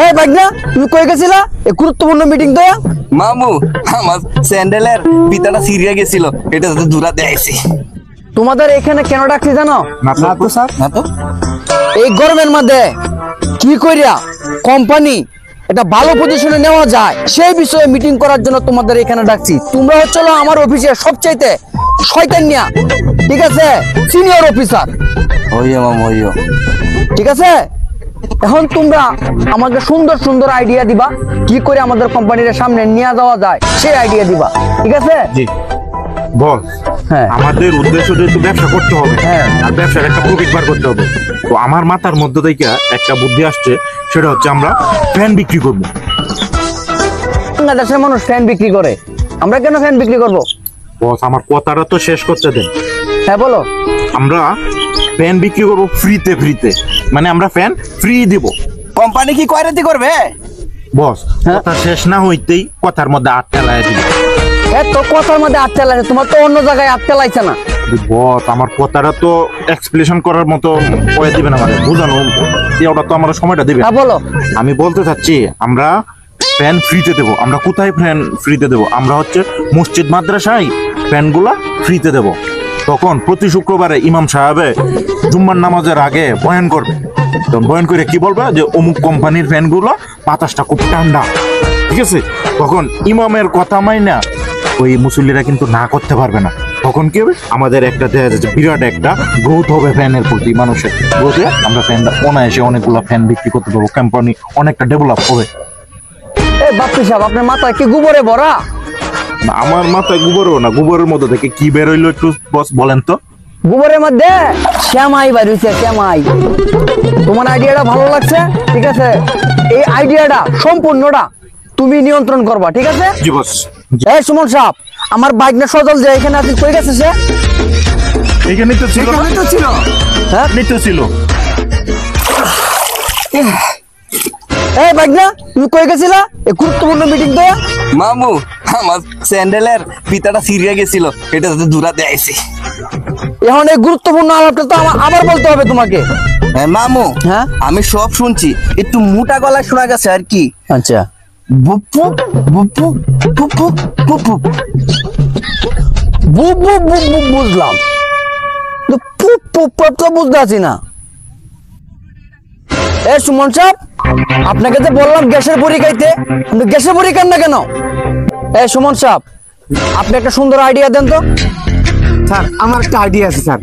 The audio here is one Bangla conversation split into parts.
এই বাগনা তুমি কই গেছিলা এই গুরুত্বপূর্ণ মিটিং তো? মামু আমার স্যান্ডেলের পিতাটা সিরিয়া গেছিল, এটা তো দূরাতে আইছি। তোমাদের এখানে কেন ডাকছি জানো? না তো স্যার, না তো। এই গরমের মধ্যে কি কইরা কোম্পানি এটা ভালো পজিশনে নেওয়া যায় সেই বিষয়ে মিটিং করার জন্য তোমাদের এখানে ডাকছি। তোমরা হচ্ছে আমার অফিসে সবচাইতে শয়তানিয়া, ঠিক আছে, সিনিয়র অফিসার। হইও মামু হইও। ঠিক আছে, এখন তোমরা আমাকে সুন্দর সুন্দর আইডিয়া দিবা কি করে আমাদের কোম্পানির সামনে নিয়ে যাওয়া যায় সেই আইডিয়া দিবা, ঠিক আছে? জি বস, হ্যাঁ আমাদের উদ্দেশ্য যেহেতু ব্যবসা করতে হবে, হ্যাঁ, আর ব্যবসার একটা প্রফিট বার করতে হবে। তো আমার মাথার মধ্যে থেকে একটা বুদ্ধি আসছে, সেটা হচ্ছে আমরা ফ্যান বিক্রি করব। বাংলাদেশের মানুষ ফ্যান বিক্রি করে, আমরা কেন ফ্যান বিক্রি করব? বস আমার কথাটা তো শেষ করতে দেন। হ্যাঁ বলো। আমরা ফ্যান বিক্রি করব ফ্রিতে, মানে আমরা ফ্যান ফ্রি দিব। কোম্পানি কি কয়রাতি করবে? বস কথা শেষ না হইতেই কথার মধ্যে আটটা লাগিয়ে দিবে। তো কথার মধ্যে আটটা লাগছে, তোমার তো অন্য জায়গায় আটটা লাগছে না। বস আমার কথাটা তো এক্সপ্লেনেশন করার মতো হয়ে দিবে না, মানে বুঝানো ওটা তো আমার সময়টা দিবে। হ্যাঁ বলো। আমি বলতে চাচ্ছি আমরা ফ্যান ফ্রিতে দেবো। আমরা কোথায় ফ্যান ফ্রিতে দেবো? আমরা হচ্ছে মসজিদ মাদ্রাসায় ফ্যানগুলা ফ্রিতে দেবো। তখন প্রতি শুক্রবারে ইমাম সাহেবে জুম্মার নামাজের আগে বয়ান করবে। তখন বয়ান করে কি বলবে যে অমুক কোম্পানির ফ্যানগুলো বাতাসটা খুব ঠান্ডা, ঠিক আছে? তখন ইমামের কথা মাইনা ওই মুসল্লিরা কিন্তু না করতে পারবে না। তখন কি হবে, আমাদের একটা দেখা যাচ্ছে বিরাট একটা গ্রোথ হবে ফ্যানের প্রতি, মানুষের গ্রোথে আমরা ফ্যানটা অনায়াসে অনেকগুলো ফ্যান বিক্রি করতে পারবো, কোম্পানি অনেকটা ডেভেলপ হবে। এই বাপ্পি সাহেব আপনার মাথায় কি গোবরে ভরা? আমার মাথায় গোবরও না, গোবরের মধ্যে থেকে কি বের হইলো একটু বস বলেন তো। গোবরের মধ্যে শ্যামাই বাড়িছে, শ্যামাই। তোমার আইডিয়াটা ভালো লাগছে, ঠিক আছে? এই আইডিয়াটা সম্পূর্ণটা তুমি নিয়ন্ত্রণ করবা, ঠিক আছে? জি বস। এই সুমন সাহেব, আমার বাইক না সজল যে এখানে আছে, কই গেছে সে? এখানেই তো ছিল, এখানে তো ছিল। হ্যাঁ এখানেই তো ছিল। এই বাইক না তুমি কই গেছিলা এই গুরুত্বপূর্ণ মিটিং তো? মামু আমার স্যান্ডেলের পিতাটা সিরিয়া গেছিল, এটা তো দূরাতে আইছি। এখন এই গুরুত্বপূর্ণ আলাপটা তো আবার বলতে হবে তোমাকে। হ্যাঁ মামু, হ্যাঁ আমি সব শুনছি, একটু মোটা গলায় শোনা গেছে আর কি। আচ্ছা, বুপু বুপু বুপু বুপু বুঝলাম, তো বুঝতে আছি না। এ সুমন সাহেব, আপনাকে তো বললাম গ্যাসের বড়ি খাইতে, আপনি গ্যাসের বড়ি খান না কেন? এ সুমন সাহেব, আপনি একটা সুন্দর আইডিয়া দেন তো। স্যার আমার একটা আইডিয়া আছে স্যার,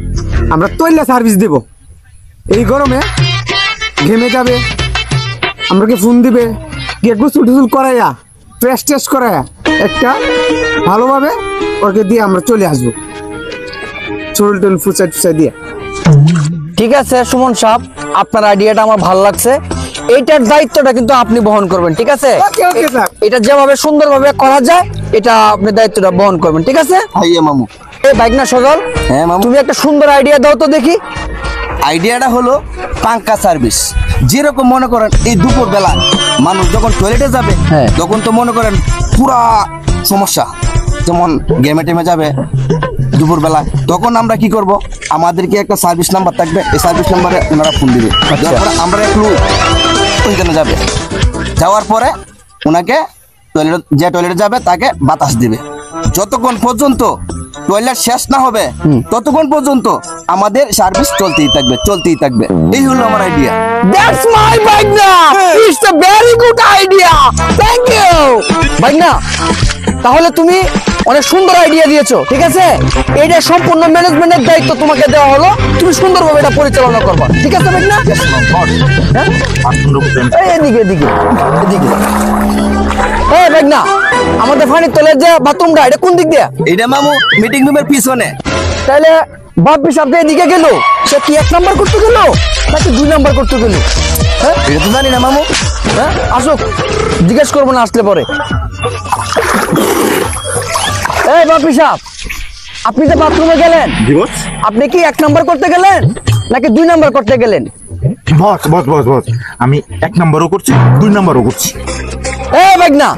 আমরা তৈলা সার্ভিস দেব। এই গরমে ঘেমে যাবে, আমাকে ফোন দিবে, গিয়ে গোসল টুসুল করাইয়া ফ্রেশ টেস্ট করাইয়া একটা ভালোভাবে ওকে দিয়ে আমরা চলে আসবো, শরীর টরীর ফুচাই টুচাই দিয়ে। ঠিক আছে সুমন সাহেব, আপনার আইডিয়াটা আমার ভালো লাগছে। এইটার দায়িত্বটা কিন্তু আপনি বহন করবেন, ঠিক আছে? ওকে ওকে স্যার। এটা যেভাবে সুন্দরভাবে করা যায় এটা আপনি দায়িত্বটা বহন করবেন, ঠিক আছে? হাইয়া মামু। এই বাইক না সজল, হ্যাঁ মামু। তুমি একটা সুন্দর আইডিয়া দাও তো দেখি। আইডিয়াটা হলো পাঙ্কা সার্ভিস। যেরকম মনে করেন এই দুপুর বেলা মানুষ যখন টয়লেটে যাবে, হ্যাঁ, তখন তো মনে করেন পুরা সমস্যা, যেমন গেমে টেমে যাবে দুপুর বেলা, তখন আমরা কি করব, আমাদেরকে একটা সার্ভিস নাম্বার থাকবে, এই সার্ভিস নাম্বারে ওনারা ফোন দিবে। তারপরে আমরা একটু ওইখানে যাবে, যাওয়ার পরে ওনাকে টয়লেটে যাবে তাকে বাতাস দিবে। যতক্ষণ পর্যন্ত টয়লেট শেষ না হবে ততক্ষণ পর্যন্ত আমাদের সার্ভিস চলতেই থাকবে। এই হলো আমার idea. That's my Bagna! It's a very good idea! Thank you! Bagna, তাহলে তুমি অনেক সুন্দর আইডিয়া দিয়েছো, ঠিক আছে? এটা সম্পূর্ণ ম্যানেজমেন্টের দায়িত্ব তোমাকে দেওয়া হলো, তুমি সুন্দরভাবে এটা পরিচালনা করবা, ঠিক আছে বাগনা? এদিকে এই বাগনা, আমাদের পানির তলের যে বাথরুমটা এটা কোন দিক দিয়ে? এটা মামু মিটিং রুমের পিছনে। তাহলে বাপ্পি সাহেব এদিকে গেল, সে কি 1 নাম্বার করতে গেল নাকি 2 নাম্বার করতে গেল? হ্যাঁ এটা তো জানি না মামু। হ্যাঁ আসুক, জিজ্ঞেস করবো না আসলে পরে। এই বাপ্পি সাহেব, আপনি যে বাথরুমে গেলেন, আপনি কি 1 নাম্বার করতে গেলেন নাকি 2 নাম্বার করতে গেলেন? বস আমি 1 নাম্বারও করছি, 2 নাম্বারও করছি। এই বাগনা,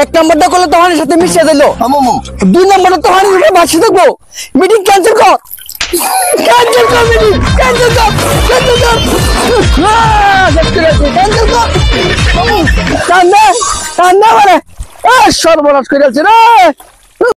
1 নাম্বারটা করলে তো হানির সাথে মিশিয়ে দিল, 2 নাম্বারটা তো হানির সাথে বাসি থাকবো। মিটিং ক্যান্সেল কর, মিটিং ক্যান্সেল কর। কান্দে কান্দে মানে সর্বনাশ করে রে